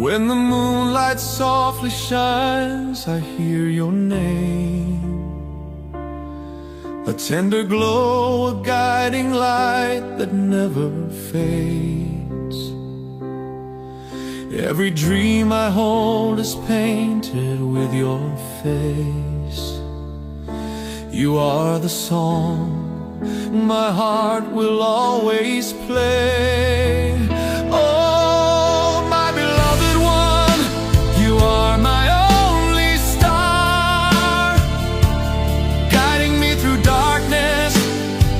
When the moonlight softly shines, I hear your name. A tender glow, a guiding light that never fades. Every dream I hold is painted with your face. You are the song my heart will always play. Oh, my beloved one, you are my only star, guiding me through darkness,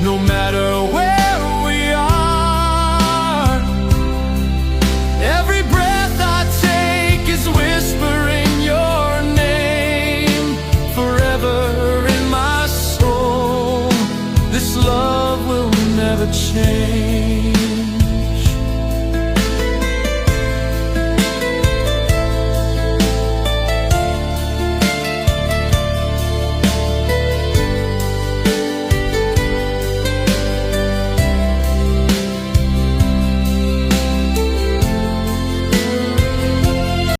no matter where we are. Every breath I take is whispering your name, forever in my soul. This love will never change.